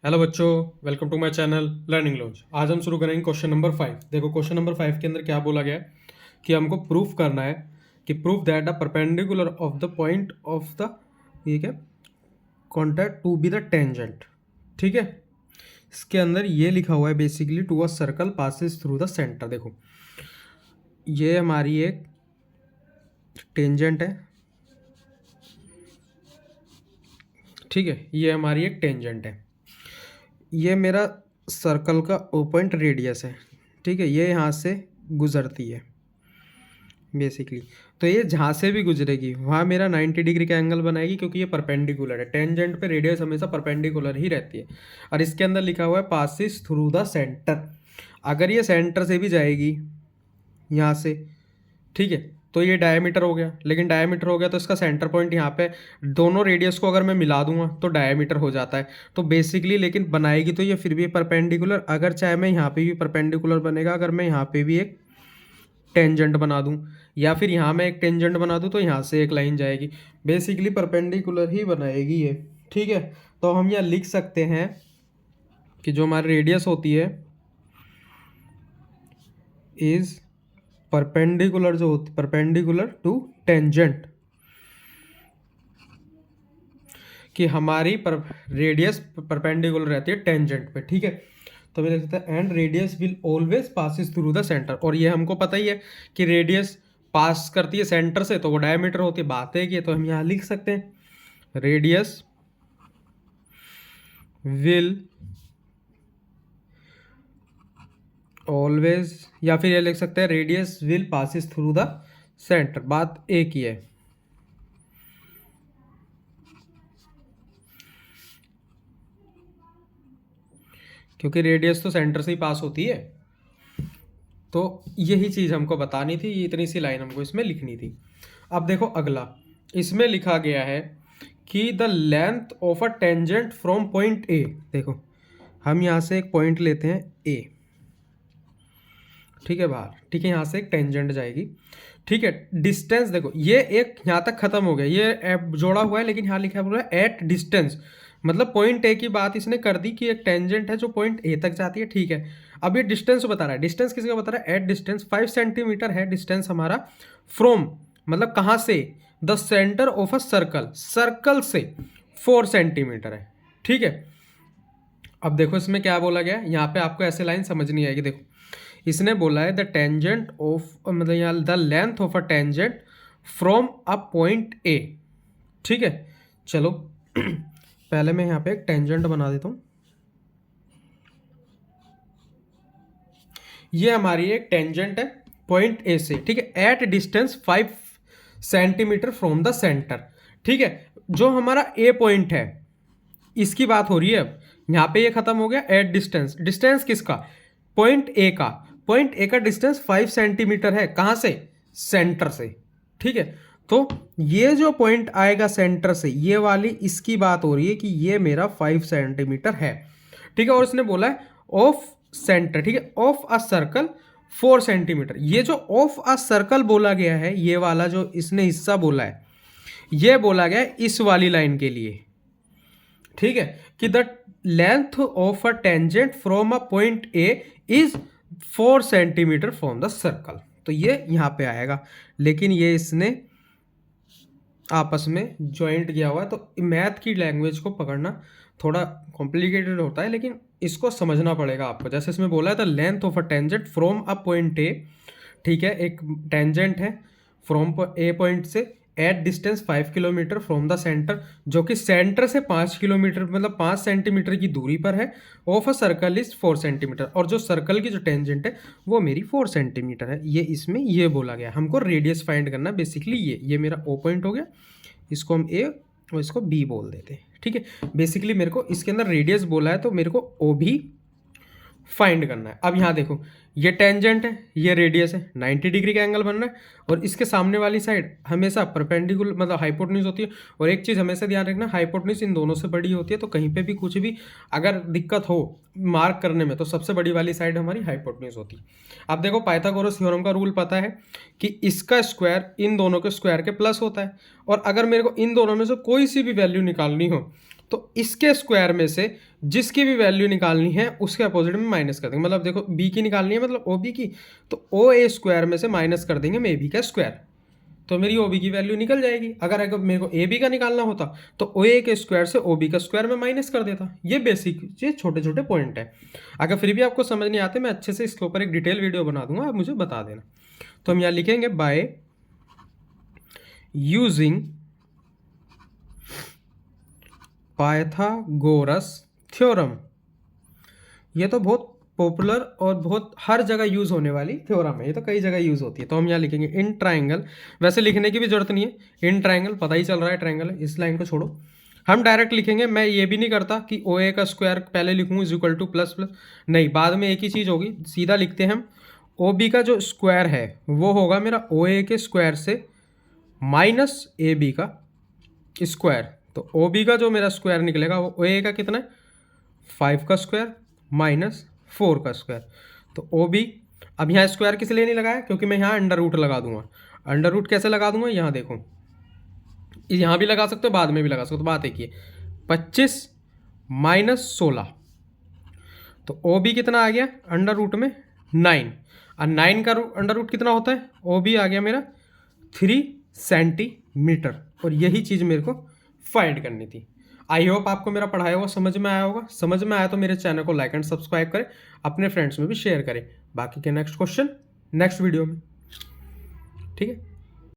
Hello बच्चों, welcome to my channel learning launch. आज हम शुरू करेंगे क्वेश्चन नंबर 5। देखो क्वेश्चन नंबर 5 के अंदर क्या बोला गया है कि हमको प्रूफ करना है कि proof that the perpendicular of the point of the ये क्या contact to be the tangent. ठीक है, इसके अंदर ये लिखा हुआ है basically to a circle passes through the centre. देखो ये हमारी एक टेंजेंट है, ठीक है, ये हमारी एक टेंजेंट है। ये मेरा सर्कल का ओ पॉइंट रेडियस है, ठीक है, ये यहाँ से गुजरती है बेसिकली। तो ये जहाँ से भी गुजरेगी वहाँ मेरा 90 डिग्री का एंगल बनाएगी, क्योंकि ये परपेंडिकुलर है। टेंजेंट पे रेडियस हमेशा परपेंडिकुलर ही रहती है। और इसके अंदर लिखा हुआ है पासिस थ्रू द सेंटर। अगर ये सेंटर से भी जाएगी यहाँ से, ठीक है, तो ये डायमीटर हो गया। लेकिन डायमीटर हो गया तो इसका सेंटर पॉइंट यहाँ पे, दोनों रेडियस को अगर मैं मिला दूंगा तो डायमीटर हो जाता है। तो बेसिकली लेकिन बनाएगी तो ये फिर भी परपेंडिकुलर। अगर चाहे मैं यहाँ पे भी परपेंडिकुलर बनेगा, अगर मैं यहाँ पे भी एक टेंजेंट बना दूं या फिर यहाँ मैं एक टेंजेंट बना दूं तो यहाँ से एक लाइन जाएगी। बेसिकली परपेंडिकुलर ही बनाएगी ये, ठीक है। तो हम यहाँ लिख सकते हैं कि जो हमारी रेडियस होती है इज परपेंडिकुलर, जो होती परपेंडिकुलर टू टेंजेंट, कि हमारी रेडियस परपेंडिकुलर रहती है टेंजेंट पे, ठीक है। तो मैं लिख सकता है and radius will always passes through the centre. और ये हमको पता ही है कि रेडियस पास करती है सेंटर से तो वो डायमीटर होती है, बात है कि। तो हम यहाँ लिख सकते हैं रेडियस विल ऑलवेज, या फिर ये लिख सकते हैं radius will passes through the centre. बात एक ही है, क्योंकि रेडियस तो सेंटर से ही पास होती है। तो यही चीज़ हमको बतानी थी, इतनी सी लाइन हमको इसमें लिखनी थी। अब देखो अगला, इसमें लिखा गया है कि the length of a tangent from point A. देखो हम यहाँ से एक पॉइंट लेते हैं ए, ठीक है, बाहर, ठीक है, यहाँ से एक टेंजेंट जाएगी, ठीक है। डिस्टेंस देखो ये एक यहाँ तक खत्म हो गया, ये जोड़ा हुआ है, लेकिन यहाँ लिखा हुआ है एट डिस्टेंस। मतलब पॉइंट ए की बात इसने कर दी कि एक टेंजेंट है जो पॉइंट ए तक जाती है, ठीक है। अब ये डिस्टेंस बता रहा है, डिस्टेंस किसका बता रहा है, एट डिस्टेंस 5 सेंटीमीटर है डिस्टेंस हमारा फ्रॉम, मतलब कहाँ से, the centre of a circle, circle से 4 सेंटीमीटर है, ठीक है। अब देखो इसमें क्या बोला गया है, यहाँ पे आपको ऐसे लाइन समझ नहीं आएगी। देखो इसने बोला है द टेंजेंट ऑफ, मतलब यहाँ the length of a tangent from a point A, ठीक है। चलो पहले मैं यहाँ पे एक टेंजेंट बना देता हूँ। ये हमारी एक टेंजेंट है पॉइंट ए से, ठीक है, at distance 5 centimetre from the centre, ठीक है। जो हमारा ए पॉइंट है इसकी बात हो रही है। अब यहाँ पे ये खत्म हो गया एट डिस्टेंस, डिस्टेंस किसका, पॉइंट ए का। पॉइंट ए का डिस्टेंस 5 सेंटीमीटर है, कहाँ से, सेंटर से, ठीक है। तो ये जो पॉइंट आएगा सेंटर से, ये वाली, इसकी बात हो रही है कि ये मेरा 5 सेंटीमीटर है, ठीक है। और इसने बोला है ऑफ सेंटर, ठीक है, ऑफ अ सर्कल 4 सेंटीमीटर। ये जो ऑफ अ सर्कल बोला गया है, ये वाला जो इसने हिस्सा बोला है, ये बोला गया है इस वाली लाइन के लिए, ठीक है, कि the length of a tangent from a point A is 4 centimetre from the circle. तो ये यहाँ पे आएगा, लेकिन ये इसने आपस में ज्वाइंट किया हुआ है। तो मैथ की लैंग्वेज को पकड़ना थोड़ा कॉम्प्लिकेटेड होता है, लेकिन इसको समझना पड़ेगा आपको। जैसे इसमें बोला है the length of a tangent from a point A, ठीक है, एक टेंजेंट है फ्रॉम ए पॉइंट से at distance 5 kilometre from the centre, जो कि सेंटर से 5 किलोमीटर मतलब 5 सेंटीमीटर की दूरी पर है। Of a circle is 4 centimetre, और जो सर्कल की जो टेंजेंट है वो मेरी 4 सेंटीमीटर है। ये इसमें ये बोला गया, हमको रेडियस फाइंड करना है बेसिकली। ये मेरा ओ पॉइंट हो गया, इसको हम ए और इसको बी बोल देते हैं, ठीक है। बेसिकली मेरे को इसके अंदर रेडियस बोला है, तो मेरे को ओ भी फाइंड करना है। अब यहाँ देखो ये टेंजेंट है, ये रेडियस है, 90 डिग्री का एंगल बन रहा है, और इसके सामने वाली साइड हमेशा परपेंडिकुलर मतलब हाइपोटेन्यूज होती है। और एक चीज़ हमेशा ध्यान रखना, हाइपोटेन्यूज इन दोनों से बड़ी होती है। तो कहीं पे भी कुछ भी अगर दिक्कत हो मार्क करने में, तो सबसे बड़ी वाली साइड हमारी हाइपोटेन्यूज होती है। अब देखो पाइथागोरस थ्योरम का रूल पता है कि इसका स्क्वायर इन दोनों के स्क्वायर के प्लस होता है। और अगर मेरे को इन दोनों में से कोई सी भी वैल्यू निकालनी हो तो इसके स्क्वायर में से जिसकी भी वैल्यू निकालनी है उसके अपोजिट में माइनस कर देंगे। मतलब देखो बी की निकालनी है, मतलब ओ बी की, तो ओ ए स्क्वायर में से माइनस कर देंगे ए बी का स्क्वायर, तो मेरी ओ बी की वैल्यू निकल जाएगी। अगर मेरे को ए बी का निकालना होता तो ओ ए के स्क्वायर से ओ बी का स्क्वायर में माइनस कर देता। ये बेसिक ये छोटे छोटे पॉइंट है। अगर फिर भी आपको समझ नहीं आते, मैं अच्छे से इसके ऊपर एक डिटेल वीडियो बना दूंगा, आप मुझे बता देना। तो हम यहाँ लिखेंगे बाय यूजिंग पाइथागोरस थ्योरम। ये तो बहुत पॉपुलर और बहुत हर जगह यूज होने वाली थ्योरम है, ये तो कई जगह यूज होती है। तो हम यहाँ लिखेंगे इन ट्राइंगल, वैसे लिखने की भी जरूरत नहीं है, इन ट्राइंगल पता ही चल रहा है ट्राइंगल है, इस लाइन को छोड़ो। हम डायरेक्ट लिखेंगे, मैं ये भी नहीं करता कि ओ ए का स्क्वायर पहले लिखूँ is equal two plus plus, नहीं, बाद में एक ही चीज़ होगी, सीधा लिखते हैं हम ओ बी का जो स्क्वायर है वो होगा मेरा ओ ए के स्क्वायर से माइनस ए बी का स्क्वायर। तो ओ बी का जो मेरा स्क्वायर निकलेगा वो ओ ए का कितना है 5 का स्क्वायर माइनस 4 का स्क्वायर। तो ओ बी, अब यहाँ स्क्वायर किस लिए नहीं लगाया, क्योंकि मैं यहाँ अंडर रूट लगा दूंगा। अंडर रूट कैसे लगा दूंगा, यहाँ देखो, यहाँ भी लगा सकते हो बाद में भी लगा सकते हो, बात एक ही है। 25 माइनस 16, तो ओ बी कितना आ गया अंडर रूट में 9, और 9 का अंडर रूट कितना होता है, ओ बी आ गया मेरा 3 सेंटीमीटर। और यही चीज़ मेरे को फाइंड करनी थी। आई होप आपको मेरा पढ़ाया हुआ समझ में आया होगा। समझ में आया तो मेरे चैनल को लाइक एंड सब्सक्राइब करें, अपने फ्रेंड्स में भी शेयर करें। बाकी के नेक्स्ट क्वेश्चन नेक्स्ट वीडियो में, ठीक है।